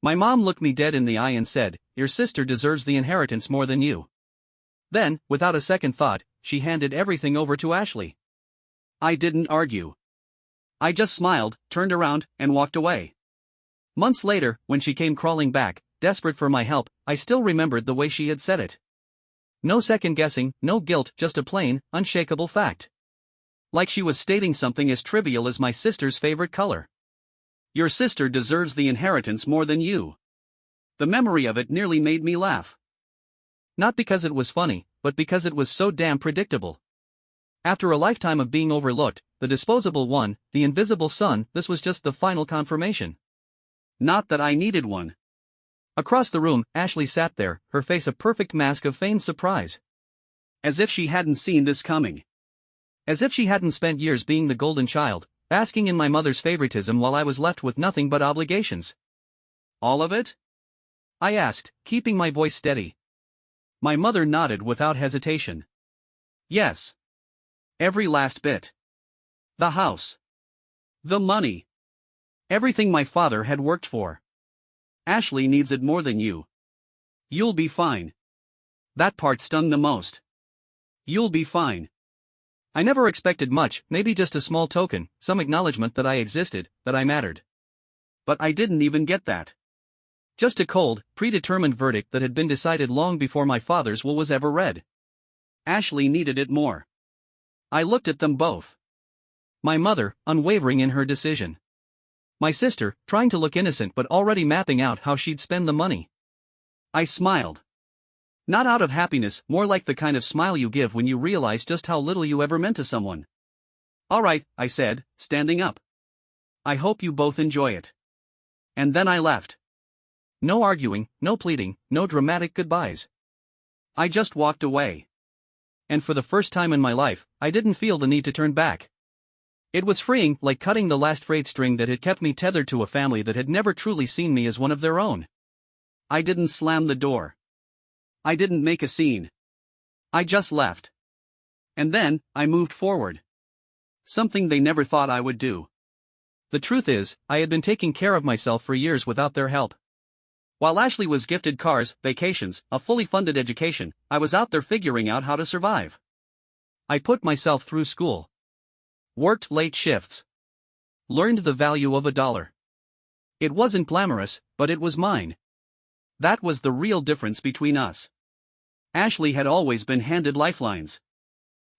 My mom looked me dead in the eye and said, "Your sister deserves the inheritance more than you." Then, without a second thought, she handed everything over to Ashley. I didn't argue. I just smiled, turned around, and walked away. Months later, when she came crawling back, desperate for my help, I still remembered the way she had said it. No second guessing, no guilt, just a plain, unshakable fact. Like she was stating something as trivial as my sister's favorite color. Your sister deserves the inheritance more than you. The memory of it nearly made me laugh. Not because it was funny, but because it was so damn predictable. After a lifetime of being overlooked, the disposable one, the invisible son, this was just the final confirmation. Not that I needed one. Across the room, Ashley sat there, her face a perfect mask of feigned surprise. As if she hadn't seen this coming. As if she hadn't spent years being the golden child, basking in my mother's favoritism while I was left with nothing but obligations. All of it? I asked, keeping my voice steady. My mother nodded without hesitation. Yes. Every last bit. The house. The money. Everything my father had worked for. Ashley needs it more than you. You'll be fine. That part stung the most. You'll be fine. I never expected much, maybe just a small token, some acknowledgement that I existed, that I mattered. But I didn't even get that. Just a cold, predetermined verdict that had been decided long before my father's will was ever read. Ashley needed it more. I looked at them both. My mother, unwavering in her decision. My sister, trying to look innocent but already mapping out how she'd spend the money. I smiled. Not out of happiness, more like the kind of smile you give when you realize just how little you ever meant to someone. All right, I said, standing up. I hope you both enjoy it. And then I left. No arguing, no pleading, no dramatic goodbyes. I just walked away. And for the first time in my life, I didn't feel the need to turn back. It was freeing, like cutting the last frayed string that had kept me tethered to a family that had never truly seen me as one of their own. I didn't slam the door. I didn't make a scene. I just left. And then, I moved forward. Something they never thought I would do. The truth is, I had been taking care of myself for years without their help. While Ashley was gifted cars, vacations, a fully funded education, I was out there figuring out how to survive. I put myself through school. Worked late shifts. Learned the value of $1. It wasn't glamorous, but it was mine. That was the real difference between us. Ashley had always been handed lifelines.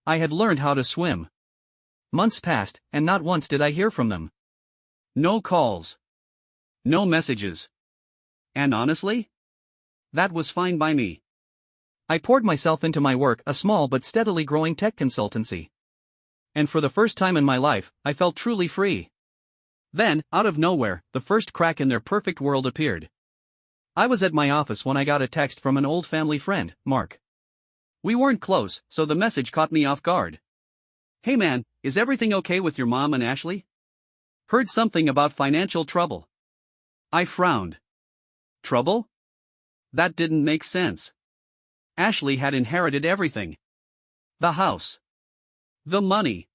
I had learned how to swim. Months passed, and not once did I hear from them. No calls. No messages. And honestly? That was fine by me. I poured myself into my work, a small but steadily growing tech consultancy. And for the first time in my life, I felt truly free. Then, out of nowhere, the first crack in their perfect world appeared. I was at my office when I got a text from an old family friend, Mark. We weren't close, so the message caught me off guard. Hey man, is everything okay with your mom and Ashley? Heard something about financial trouble. I frowned. Trouble? That didn't make sense. Ashley had inherited everything. The house. The money.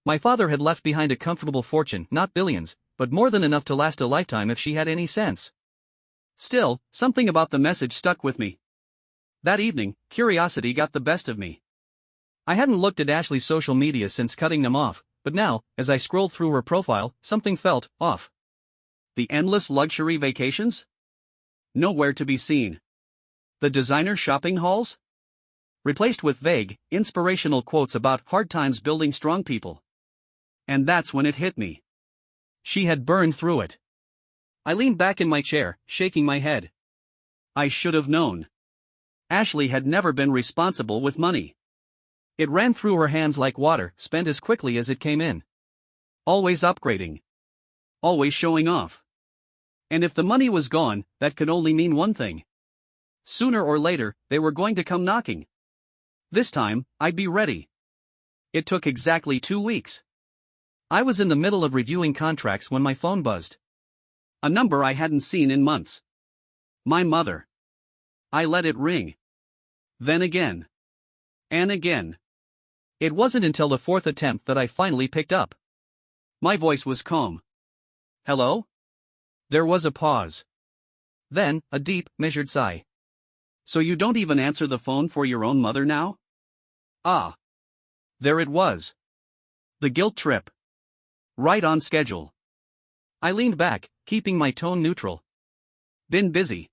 My father had left behind a comfortable fortune, not billions, but more than enough to last a lifetime if she had any sense. Still, something about the message stuck with me. That evening, curiosity got the best of me. I hadn't looked at Ashley's social media since cutting them off, but now, as I scrolled through her profile, something felt off. The endless luxury vacations? Nowhere to be seen. The designer shopping hauls? Replaced with vague, inspirational quotes about hard times building strong people. And that's when it hit me. She had burned through it. I leaned back in my chair, shaking my head. I should have known. Ashley had never been responsible with money. It ran through her hands like water, spent as quickly as it came in. Always upgrading. Always showing off. And if the money was gone, that could only mean one thing. Sooner or later, they were going to come knocking. This time, I'd be ready. It took exactly 2 weeks. I was in the middle of reviewing contracts when my phone buzzed. A number I hadn't seen in months. My mother. I let it ring. Then again. And again. It wasn't until the 4th attempt that I finally picked up. My voice was calm. Hello? There was a pause. Then, a deep, measured sigh. So you don't even answer the phone for your own mother now? Ah. There it was. The guilt trip. Right on schedule. I leaned back, keeping my tone neutral. Been busy.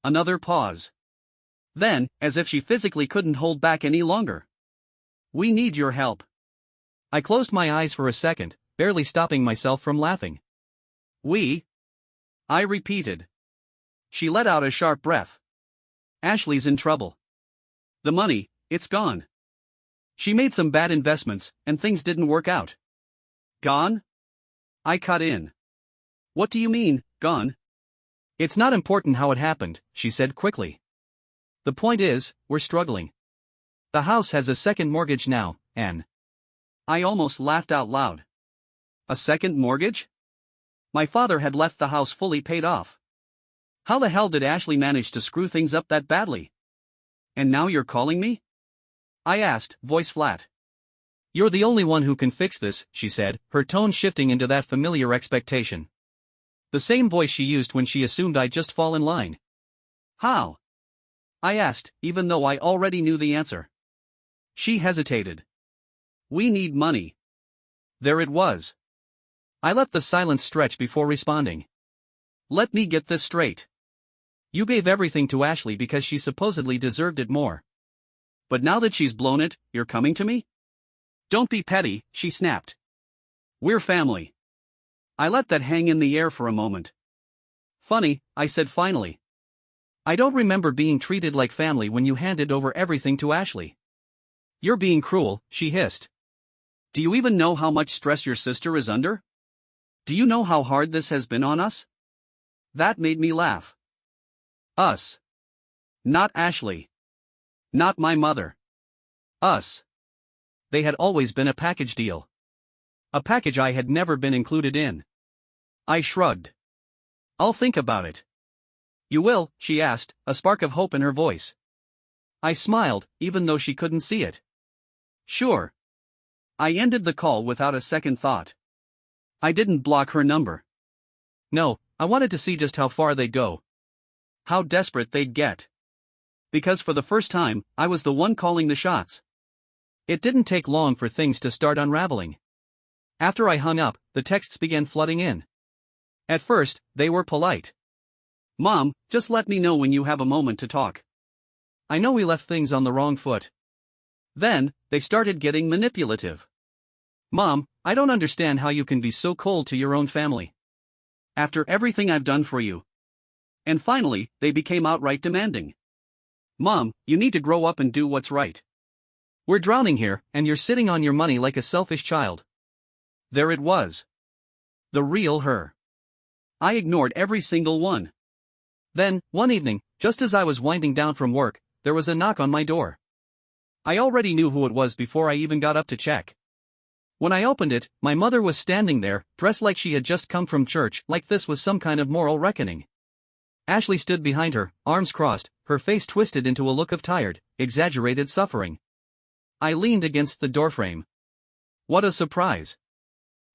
Another pause. Then, as if she physically couldn't hold back any longer. We need your help. I closed my eyes for a second, barely stopping myself from laughing. We? I repeated. She let out a sharp breath. Ashley's in trouble. The money, it's gone. She made some bad investments, and things didn't work out. Gone? I cut in. What do you mean, gone? It's not important how it happened, she said quickly. The point is, we're struggling. The house has a second mortgage now, and I almost laughed out loud. A second mortgage? My father had left the house fully paid off. How the hell did Ashley manage to screw things up that badly? And now you're calling me? I asked, voice flat. You're the only one who can fix this, she said, her tone shifting into that familiar expectation. The same voice she used when she assumed I'd just fall in line. How? I asked, even though I already knew the answer. She hesitated. We need money. There it was. I let the silence stretch before responding. Let me get this straight. You gave everything to Ashley because she supposedly deserved it more. But now that she's blown it, you're coming to me? Don't be petty, she snapped. We're family. I let that hang in the air for a moment. Funny, I said finally. I don't remember being treated like family when you handed over everything to Ashley. You're being cruel, she hissed. Do you even know how much stress your sister is under? Do you know how hard this has been on us? That made me laugh. Us. Not Ashley. Not my mother. Us. They had always been a package deal. A package I had never been included in. I shrugged. I'll think about it. You will, she asked, a spark of hope in her voice. I smiled, even though she couldn't see it. Sure. I ended the call without a second thought. I didn't block her number. No, I wanted to see just how far they'd go. How desperate they'd get. Because for the first time, I was the one calling the shots. It didn't take long for things to start unraveling. After I hung up, the texts began flooding in. At first, they were polite. Mom, just let me know when you have a moment to talk. I know we left things on the wrong foot. Then, they started getting manipulative. Mom, I don't understand how you can be so cold to your own family. After everything I've done for you. And finally, they became outright demanding. Mom, you need to grow up and do what's right. We're drowning here, and you're sitting on your money like a selfish child. There it was. The real her. I ignored every single one. Then, one evening, just as I was winding down from work, there was a knock on my door. I already knew who it was before I even got up to check. When I opened it, my mother was standing there, dressed like she had just come from church, like this was some kind of moral reckoning. Ashley stood behind her, arms crossed, her face twisted into a look of tired, exaggerated suffering. I leaned against the doorframe. What a surprise.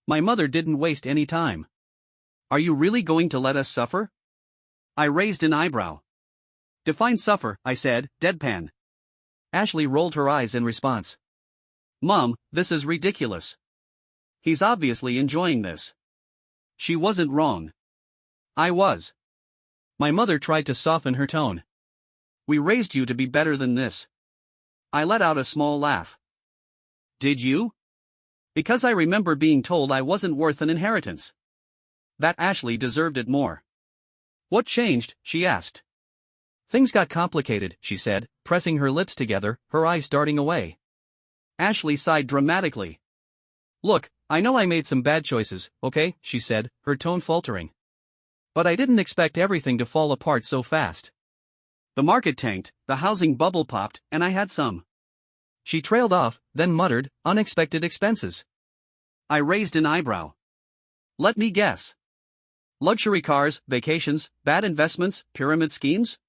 My mother didn't waste any time. Are you really going to let us suffer? I raised an eyebrow. Define suffer, I said, deadpan. Ashley rolled her eyes in response. Mom, this is ridiculous. He's obviously enjoying this. She wasn't wrong. I was. My mother tried to soften her tone. We raised you to be better than this. I let out a small laugh. Did you? Because I remember being told I wasn't worth an inheritance. That Ashley deserved it more. What changed? She asked. Things got complicated, she said, pressing her lips together, her eyes darting away. Ashley sighed dramatically. Look, I know I made some bad choices, okay, she said, her tone faltering. But I didn't expect everything to fall apart so fast. The market tanked, the housing bubble popped, and I had some. She trailed off, then muttered, unexpected expenses. I raised an eyebrow. Let me guess. Luxury cars, vacations, bad investments, pyramid schemes?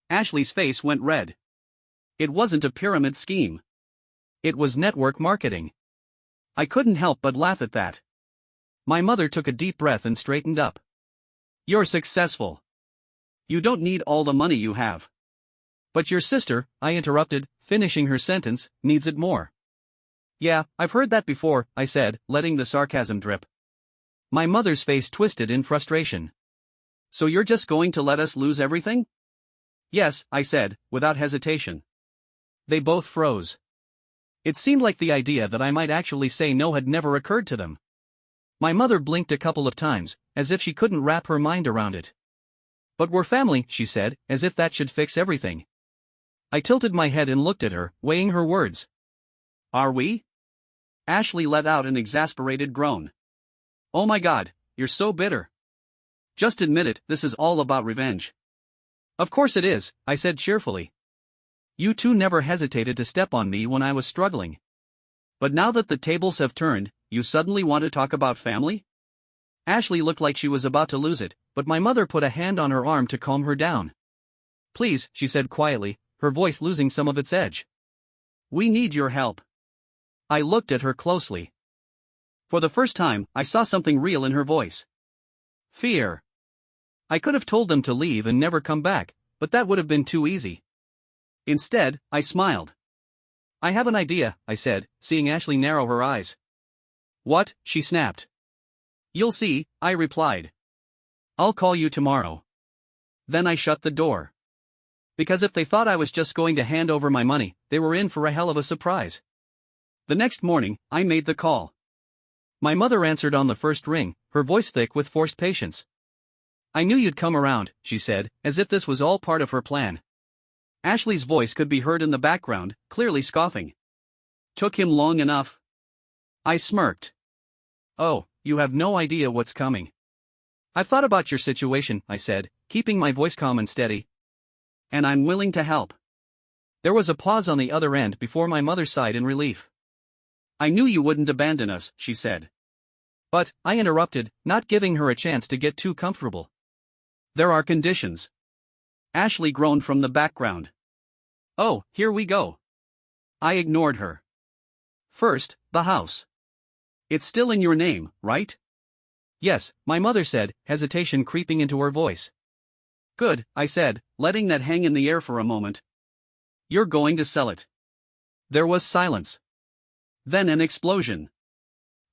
Ashley's face went red. It wasn't a pyramid scheme. It was network marketing. I couldn't help but laugh at that. My mother took a deep breath and straightened up. You're successful. You don't need all the money you have. But your sister, I interrupted, finishing her sentence, needs it more. Yeah, I've heard that before, I said, letting the sarcasm drip. My mother's face twisted in frustration. So you're just going to let us lose everything? Yes, I said, without hesitation. They both froze. It seemed like the idea that I might actually say no had never occurred to them. My mother blinked a couple of times, as if she couldn't wrap her mind around it. But we're family, she said, as if that should fix everything. I tilted my head and looked at her, weighing her words. Are we? Ashley let out an exasperated groan. Oh my God, you're so bitter. Just admit it, this is all about revenge. Of course it is, I said cheerfully. You two never hesitated to step on me when I was struggling. But now that the tables have turned, you suddenly want to talk about family? Ashley looked like she was about to lose it, but my mother put a hand on her arm to calm her down. Please, she said quietly, her voice losing some of its edge. We need your help. I looked at her closely. For the first time, I saw something real in her voice. Fear. I could have told them to leave and never come back, but that would have been too easy. Instead, I smiled. I have an idea, I said, seeing Ashley narrow her eyes. What? She snapped. You'll see, I replied. I'll call you tomorrow. Then I shut the door. Because if they thought I was just going to hand over my money, they were in for a hell of a surprise. The next morning, I made the call. My mother answered on the first ring, her voice thick with forced patience. I knew you'd come around, she said, as if this was all part of her plan. Ashley's voice could be heard in the background, clearly scoffing. Took him long enough. I smirked. Oh, you have no idea what's coming. I've thought about your situation, I said, keeping my voice calm and steady. And I'm willing to help. There was a pause on the other end before my mother sighed in relief. I knew you wouldn't abandon us, she said. But, I interrupted, not giving her a chance to get too comfortable. There are conditions. Ashley groaned from the background. Oh, here we go. I ignored her. First, the house. It's still in your name, right? Yes, my mother said, hesitation creeping into her voice. Good, I said, letting that hang in the air for a moment. You're going to sell it. There was silence. Then an explosion.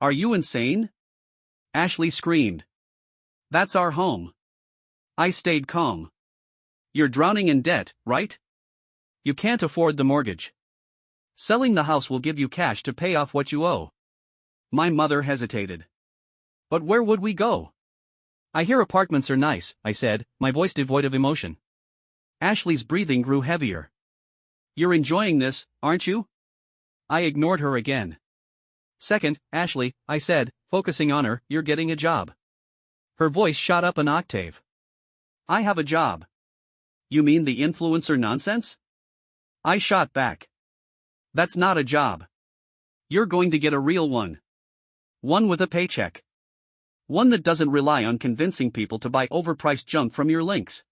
Are you insane? Ashley screamed. That's our home. I stayed calm. You're drowning in debt, right? You can't afford the mortgage. Selling the house will give you cash to pay off what you owe. My mother hesitated. But where would we go? I hear apartments are nice, I said, my voice devoid of emotion. Ashley's breathing grew heavier. You're enjoying this, aren't you? I ignored her again. Second, Ashley, I said, focusing on her, you're getting a job. Her voice shot up an octave. I have a job. You mean the influencer nonsense? I shot back. That's not a job. You're going to get a real one. One with a paycheck. One that doesn't rely on convincing people to buy overpriced junk from your links.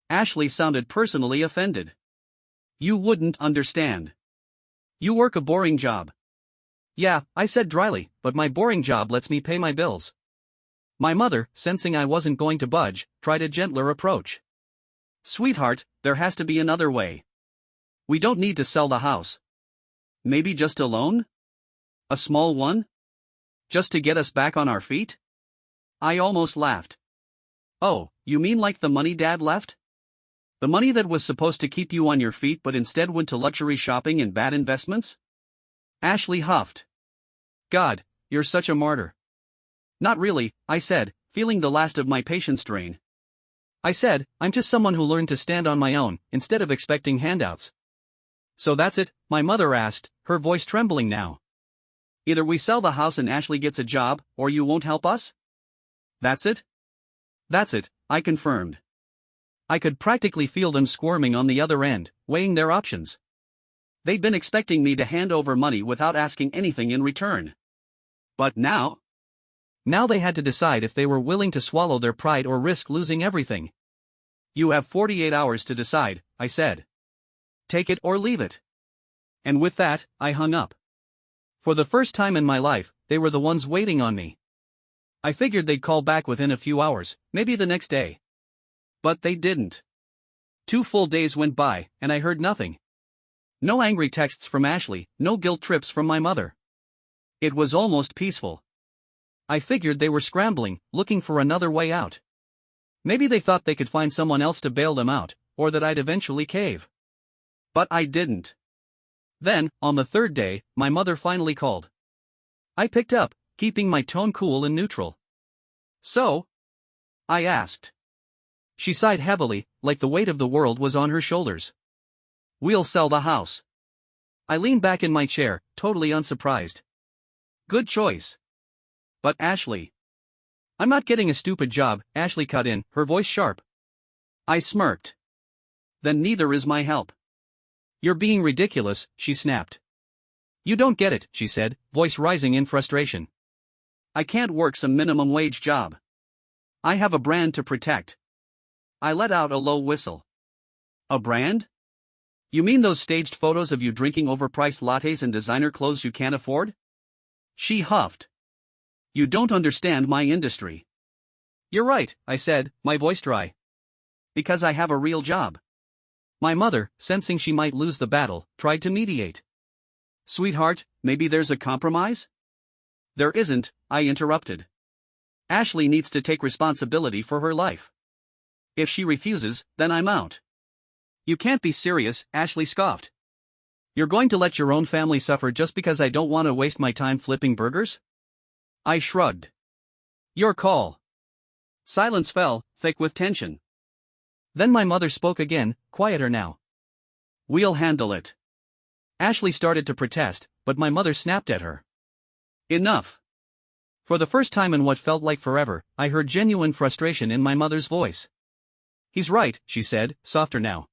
Ashley sounded personally offended. You wouldn't understand. You work a boring job. Yeah, I said dryly, but my boring job lets me pay my bills. My mother, sensing I wasn't going to budge, tried a gentler approach. Sweetheart, there has to be another way. We don't need to sell the house. Maybe just a loan? A small one? Just to get us back on our feet? I almost laughed. Oh, you mean like the money Dad left? The money that was supposed to keep you on your feet but instead went to luxury shopping and bad investments? Ashley huffed. God, you're such a martyr. Not really, I said, feeling the last of my patience drain. I said, I'm just someone who learned to stand on my own, instead of expecting handouts. So that's it, my mother asked, her voice trembling now. Either we sell the house and Ashley gets a job, or you won't help us? That's it? That's it, I confirmed. I could practically feel them squirming on the other end, weighing their options. They'd been expecting me to hand over money without asking anything in return. But now? Now they had to decide if they were willing to swallow their pride or risk losing everything. You have 48 hours to decide, I said. Take it or leave it. And with that, I hung up. For the first time in my life, they were the ones waiting on me. I figured they'd call back within a few hours, maybe the next day. But they didn't. 2 full days went by, and I heard nothing. No angry texts from Ashley, no guilt trips from my mother. It was almost peaceful. I figured they were scrambling, looking for another way out. Maybe they thought they could find someone else to bail them out, or that I'd eventually cave. But I didn't. Then, on the third day, my mother finally called. I picked up, keeping my tone cool and neutral. "So?" I asked. She sighed heavily, like the weight of the world was on her shoulders. "We'll sell the house." I leaned back in my chair, totally unsurprised. "Good choice." "But Ashley." "I'm not getting a stupid job," Ashley cut in, her voice sharp. I smirked. "Then neither is my help." "You're being ridiculous," she snapped. "You don't get it," she said, voice rising in frustration. "I can't work some minimum wage job. I have a brand to protect." I let out a low whistle. "A brand? You mean those staged photos of you drinking overpriced lattes and designer clothes you can't afford?" She huffed. "You don't understand my industry." "You're right," I said, my voice dry. "Because I have a real job." My mother, sensing she might lose the battle, tried to mediate. "Sweetheart, maybe there's a compromise?" "There isn't," I interrupted. "Ashley needs to take responsibility for her life. If she refuses, then I'm out." "You can't be serious," Ashley scoffed. "You're going to let your own family suffer just because I don't want to waste my time flipping burgers?" I shrugged. "Your call." Silence fell, thick with tension. Then my mother spoke again, quieter now. "We'll handle it." Ashley started to protest, but my mother snapped at her. "Enough." For the first time in what felt like forever, I heard genuine frustration in my mother's voice. "He's right," she said, softer now.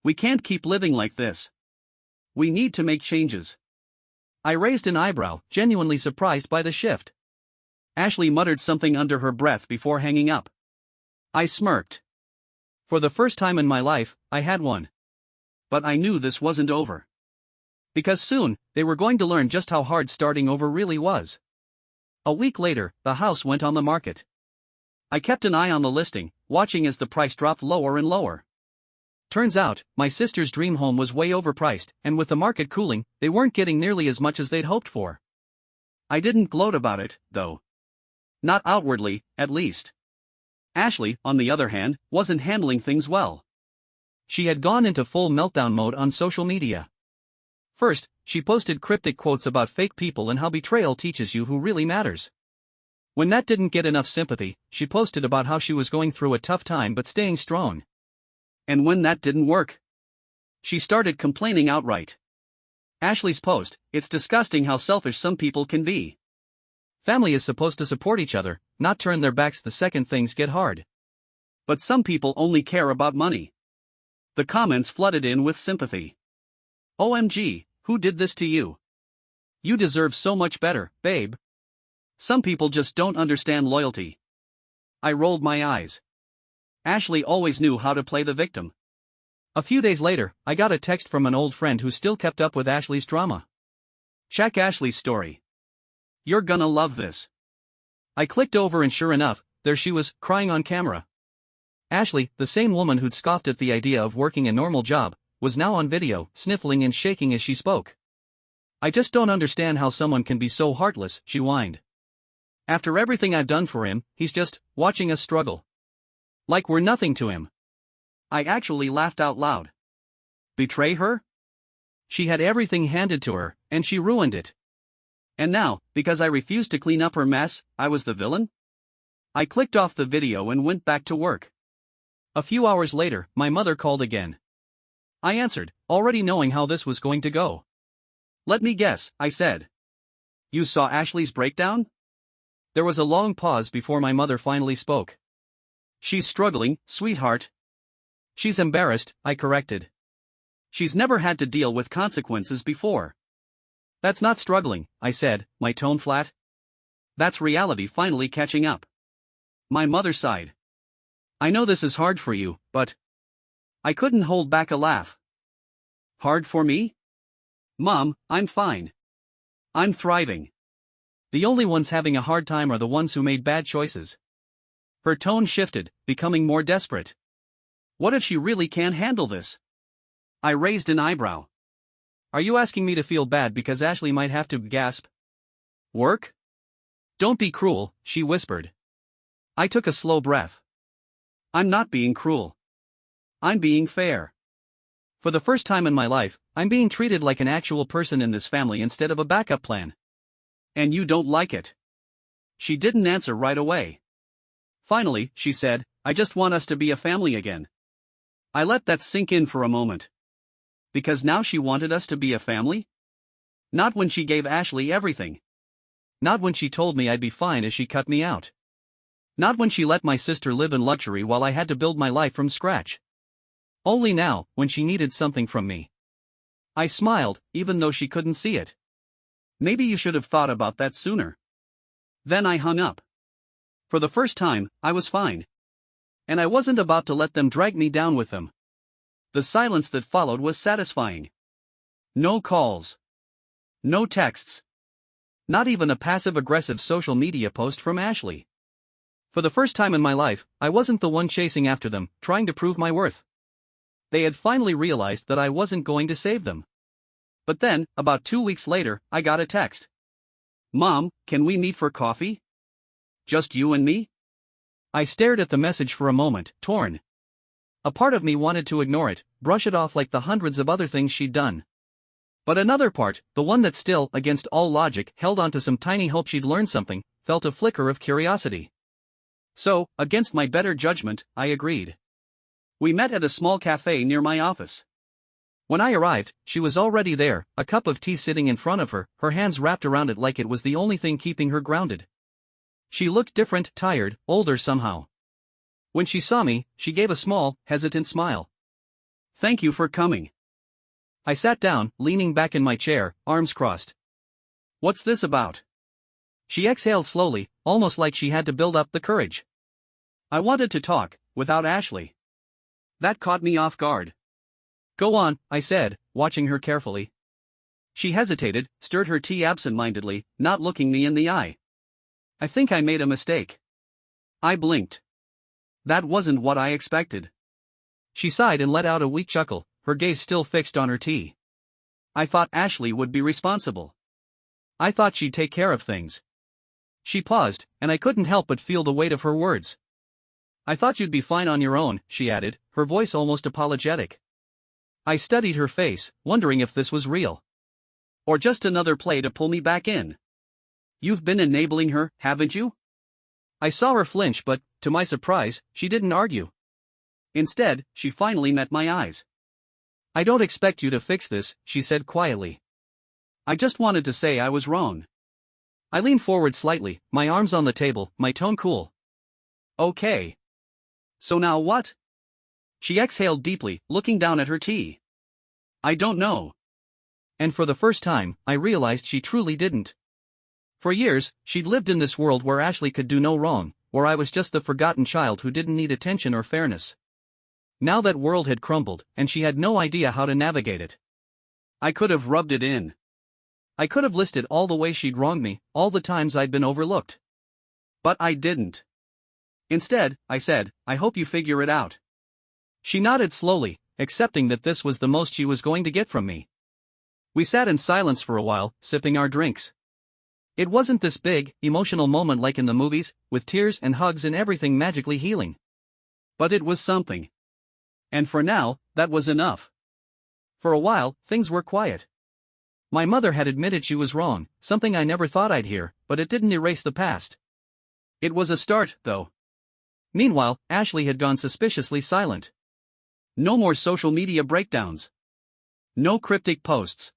"We can't keep living like this. We need to make changes." I raised an eyebrow, genuinely surprised by the shift. Ashley muttered something under her breath before hanging up. I smirked. For the first time in my life, I had one. But I knew this wasn't over. Because soon, they were going to learn just how hard starting over really was. A week later, the house went on the market. I kept an eye on the listing, watching as the price dropped lower and lower. Turns out, my sister's dream home was way overpriced, and with the market cooling, they weren't getting nearly as much as they'd hoped for. I didn't gloat about it, though. Not outwardly, at least. Ashley, on the other hand, wasn't handling things well. She had gone into full meltdown mode on social media. First, she posted cryptic quotes about fake people and how betrayal teaches you who really matters. When that didn't get enough sympathy, she posted about how she was going through a tough time but staying strong. And when that didn't work, she started complaining outright. Ashley's post, "It's disgusting how selfish some people can be. Family is supposed to support each other, not turn their backs the second things get hard. But some people only care about money." The comments flooded in with sympathy. "OMG, who did this to you? You deserve so much better, babe. Some people just don't understand loyalty." I rolled my eyes. Ashley always knew how to play the victim. A few days later, I got a text from an old friend who still kept up with Ashley's drama. "Check Ashley's story. You're gonna love this." I clicked over and sure enough, there she was, crying on camera. Ashley, the same woman who'd scoffed at the idea of working a normal job, was now on video, sniffling and shaking as she spoke. "I just don't understand how someone can be so heartless," she whined. "After everything I've done for him, he's just watching us struggle. Like we're nothing to him." I actually laughed out loud. Betray her? She had everything handed to her, and she ruined it. And now, because I refused to clean up her mess, I was the villain? I clicked off the video and went back to work. A few hours later, my mother called again. I answered, already knowing how this was going to go. "Let me guess," I said. "You saw Ashley's breakdown?" There was a long pause before my mother finally spoke. "She's struggling, sweetheart." "She's embarrassed," I corrected. "She's never had to deal with consequences before." "That's not struggling," I said, my tone flat. "That's reality finally catching up." My mother sighed. "I know this is hard for you, but..." I couldn't hold back a laugh. "Hard for me? Mom, I'm fine. I'm thriving. The only ones having a hard time are the ones who made bad choices." Her tone shifted, becoming more desperate. What if she really can't handle this? I raised an eyebrow. Are you asking me to feel bad because Ashley might have to gasp? Work? Don't be cruel, she whispered. I took a slow breath. I'm not being cruel. I'm being fair. For the first time in my life, I'm being treated like an actual person in this family instead of a backup plan. And you don't like it. She didn't answer right away. Finally, she said, I just want us to be a family again. I let that sink in for a moment. Because now she wanted us to be a family? Not when she gave Ashley everything. Not when she told me I'd be fine as she cut me out. Not when she let my sister live in luxury while I had to build my life from scratch. Only now, when she needed something from me. I smiled, even though she couldn't see it. Maybe you should have thought about that sooner. Then I hung up. For the first time, I was fine. And I wasn't about to let them drag me down with them. The silence that followed was satisfying. No calls. No texts. Not even a passive-aggressive social media post from Ashley. For the first time in my life, I wasn't the one chasing after them, trying to prove my worth. They had finally realized that I wasn't going to save them. But then, about 2 weeks later, I got a text. Mom, can we meet for coffee? Just you and me? I stared at the message for a moment, torn. A part of me wanted to ignore it, brush it off like the hundreds of other things she'd done. But another part, the one that still, against all logic, held on to some tiny hope she'd learned something, felt a flicker of curiosity. So, against my better judgment, I agreed. We met at a small cafe near my office. When I arrived, she was already there, a cup of tea sitting in front of her, her hands wrapped around it like it was the only thing keeping her grounded. She looked different, tired, older somehow. When she saw me, she gave a small, hesitant smile. Thank you for coming. I sat down, leaning back in my chair, arms crossed. What's this about? She exhaled slowly, almost like she had to build up the courage. I wanted to talk, without Ashley. That caught me off guard. Go on, I said, watching her carefully. She hesitated, stirred her tea absent-mindedly, not looking me in the eye. I think I made a mistake. I blinked. That wasn't what I expected. She sighed and let out a weak chuckle, her gaze still fixed on her tea. I thought Ashley would be responsible. I thought she'd take care of things. She paused, and I couldn't help but feel the weight of her words. I thought you'd be fine on your own, she added, her voice almost apologetic. I studied her face, wondering if this was real. Or just another play to pull me back in. You've been enabling her, haven't you? I saw her flinch, but, to my surprise, she didn't argue. Instead, she finally met my eyes. I don't expect you to fix this, she said quietly. I just wanted to say I was wrong. I leaned forward slightly, my arms on the table, my tone cool. Okay. So now what? She exhaled deeply, looking down at her tea. I don't know. And for the first time, I realized she truly didn't. For years, she'd lived in this world where Ashley could do no wrong, where I was just the forgotten child who didn't need attention or fairness. Now that world had crumbled, and she had no idea how to navigate it. I could have rubbed it in. I could have listed all the ways she'd wronged me, all the times I'd been overlooked. But I didn't. Instead, I said, I hope you figure it out. She nodded slowly, accepting that this was the most she was going to get from me. We sat in silence for a while, sipping our drinks. It wasn't this big, emotional moment like in the movies, with tears and hugs and everything magically healing. But it was something. And for now, that was enough. For a while, things were quiet. My mother had admitted she was wrong, something I never thought I'd hear, but it didn't erase the past. It was a start, though. Meanwhile, Ashley had gone suspiciously silent. No more social media breakdowns. No cryptic posts.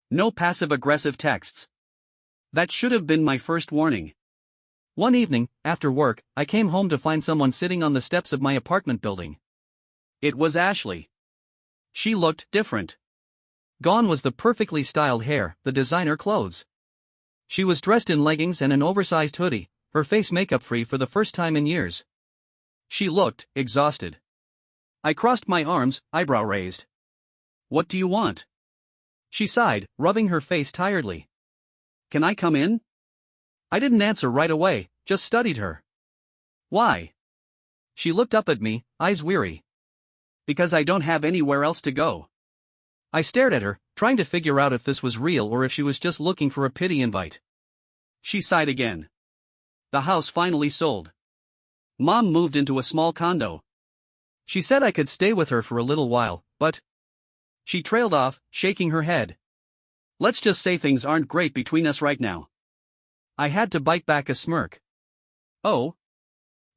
No passive-aggressive texts. That should have been my first warning. One evening, after work, I came home to find someone sitting on the steps of my apartment building. It was Ashley. She looked different. Gone was the perfectly styled hair, the designer clothes. She was dressed in leggings and an oversized hoodie, her face makeup-free for the first time in years. She looked exhausted. I crossed my arms, eyebrow raised. What do you want? She sighed, rubbing her face tiredly. Can I come in? I didn't answer right away, just studied her. Why? She looked up at me, eyes weary. Because I don't have anywhere else to go. I stared at her, trying to figure out if this was real or if she was just looking for a pity invite. She sighed again. The house finally sold. Mom moved into a small condo. She said I could stay with her for a little while, but... She trailed off, shaking her head. Let's just say things aren't great between us right now. I had to bite back a smirk. Oh?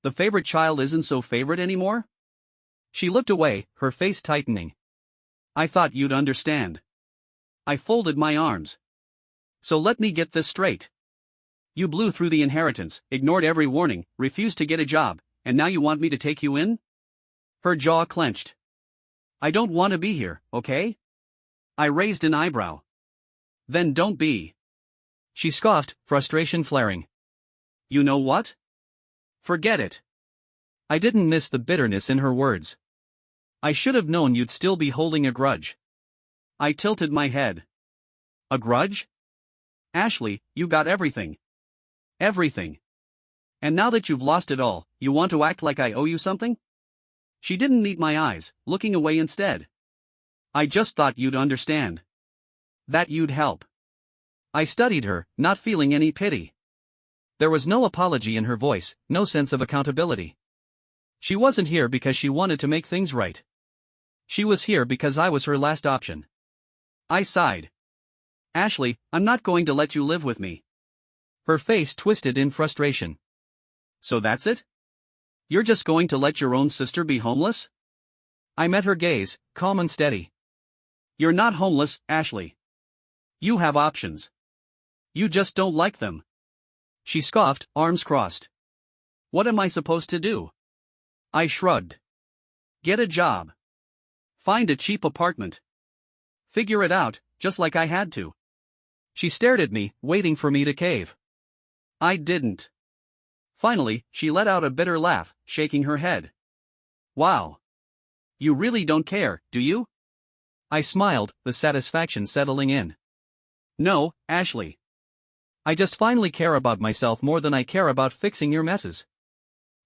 The favorite child isn't so favorite anymore? She looked away, her face tightening. I thought you'd understand. I folded my arms. So let me get this straight. You blew through the inheritance, ignored every warning, refused to get a job, and now you want me to take you in? Her jaw clenched. I don't want to be here, okay? I raised an eyebrow. Then don't be. She scoffed, frustration flaring. You know what? Forget it. I didn't miss the bitterness in her words. I should have known you'd still be holding a grudge. I tilted my head. A grudge? Ashley, you got everything. Everything. And now that you've lost it all, you want to act like I owe you something? She didn't meet my eyes, looking away instead. I just thought you'd understand. That you'd help. I studied her, not feeling any pity. There was no apology in her voice, no sense of accountability. She wasn't here because she wanted to make things right. She was here because I was her last option. I sighed. Ashley, I'm not going to let you live with me. Her face twisted in frustration. So that's it? You're just going to let your own sister be homeless? I met her gaze, calm and steady. You're not homeless, Ashley. You have options. You just don't like them. She scoffed, arms crossed. What am I supposed to do? I shrugged. Get a job. Find a cheap apartment. Figure it out, just like I had to. She stared at me, waiting for me to cave. I didn't. Finally, she let out a bitter laugh, shaking her head. Wow. You really don't care, do you? I smiled, the satisfaction settling in. No, Ashley. I just finally care about myself more than I care about fixing your messes.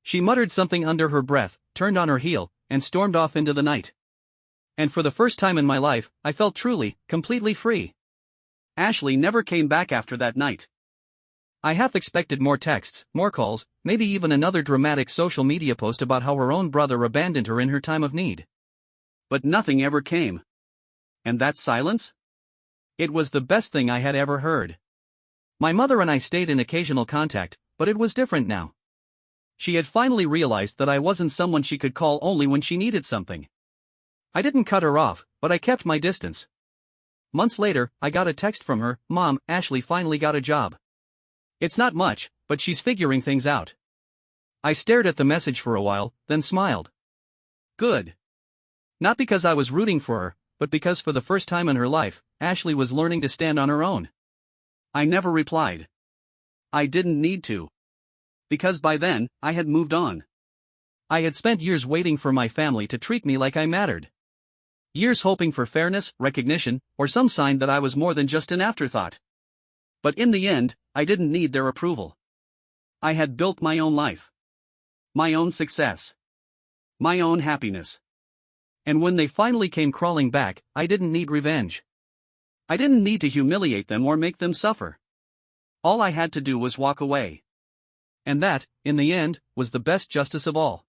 She muttered something under her breath, turned on her heel, and stormed off into the night. And for the first time in my life, I felt truly, completely free. Ashley never came back after that night. I half expected more texts, more calls, maybe even another dramatic social media post about how her own brother abandoned her in her time of need. But nothing ever came. And that silence? It was the best thing I had ever heard. My mother and I stayed in occasional contact, but it was different now. She had finally realized that I wasn't someone she could call only when she needed something. I didn't cut her off, but I kept my distance. Months later, I got a text from her, Mom, Ashley finally got a job. It's not much, but she's figuring things out. I stared at the message for a while, then smiled. Good. Not because I was rooting for her, but because for the first time in her life, Ashley was learning to stand on her own. I never replied. I didn't need to. Because by then, I had moved on. I had spent years waiting for my family to treat me like I mattered. Years hoping for fairness, recognition, or some sign that I was more than just an afterthought. But in the end, I didn't need their approval. I had built my own life. My own success. My own happiness. And when they finally came crawling back, I didn't need revenge. I didn't need to humiliate them or make them suffer. All I had to do was walk away. And that, in the end, was the best justice of all.